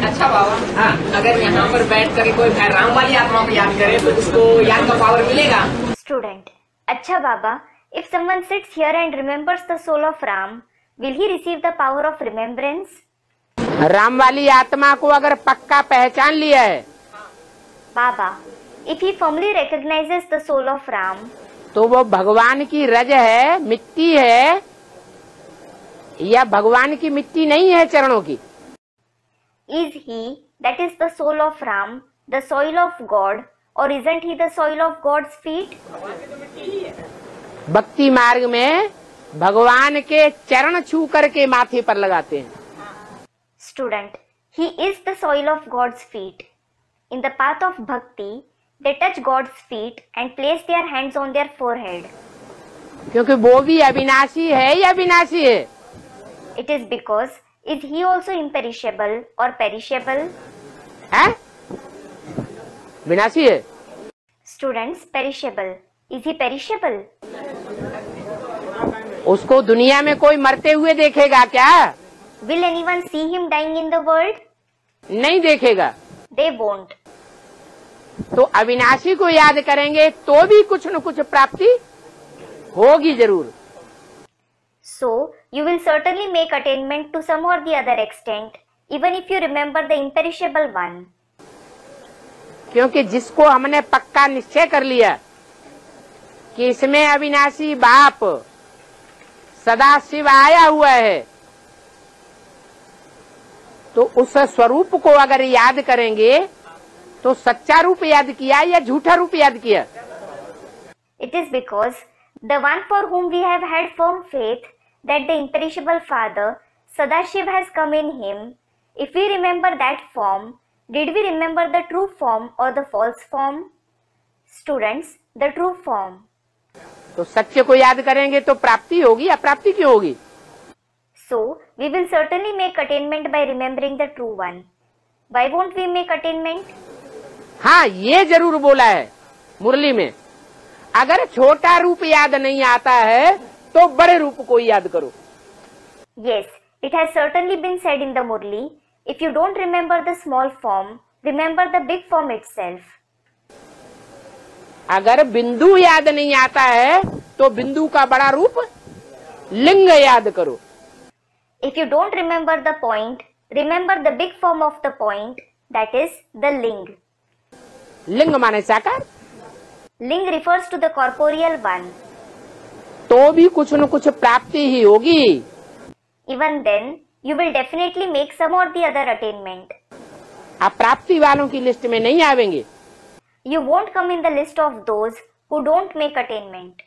अच्छा बाबा, हाँ। अगर यहाँ पर बैठ कर कोई राम वाली आत्मा को याद करे तो उसको याद का पावर मिलेगा? Student, अच्छा बाबा, if someone sits here and remembers the soul of Ram, will he receive the power of remembrance? Ram वाली आत्मा को अगर पक्का पहचान लिया है बाबा, if he firmly recognizes the soul of Ram, तो वो भगवान की रज है, मिट्टी है, या भगवान की मिट्टी नहीं है चरणों की? is he, that is the soul of Ram, the soil of God, or isn't he the soil of God's feet? भक्ति मार्ग में भगवान के चरण छू करके माथे पर लगाते हैं। Student, he is the soil of God's feet. In the path of bhakti, they touch God's feet and place their hands on their forehead. क्योंकि वो भी अविनाशी है या विनाशी है? It is because, is he also imperishable or perishable? है? विनाशी है। Students, perishable. Is he perishable? उसको दुनिया में कोई मरते हुए देखेगा क्या? Will anyone see him dying in the world? नहीं देखेगा। They won't. तो अविनाशी को याद करेंगे तो भी कुछ न कुछ प्राप्ति होगी जरूर। So, you will certainly make attainment to some or the other extent, even if you remember the imperishable one. क्योंकि जिसको हमने पक्का निश्चय कर लिया कि इसमें अविनाशी बाप सदा शिव आया हुआ है, तो उस स्वरूप को अगर याद करेंगे तो सच्चा रूप याद किया या झूठा रूप याद किया? It is because the one for whom we have had firm faith that the imperishable Father, Sadashiv, has come in him, if we remember that form, did we remember the true form or the false form? Students, the true form. तो सत्य को याद करेंगे तो प्राप्ति होगी, अप्राप्ति क्यों होगी? So, we will certainly make attainment by remembering the true one. Why won't we make attainment? हाँ, ये जरूर बोला है मुरली में, अगर छोटा रूप याद नहीं आता है तो बड़े रूप को याद करो। Yes, it has certainly been said in the Murli, if you don't remember the small form, remember the big form itself. अगर बिंदु याद नहीं आता है तो बिंदु का बड़ा रूप लिंग याद करो। If you don't remember the point, remember the big form of the point, that is the ling. लिंग माने साकार, Ling refers to the corporeal one. तो भी कुछ न कुछ प्राप्ति ही होगी। Even then, you will definitely make some or the other attainment. आप प्राप्ति वालों की लिस्ट में नहीं आवेंगे। You won't come in the list of those who don't make attainment.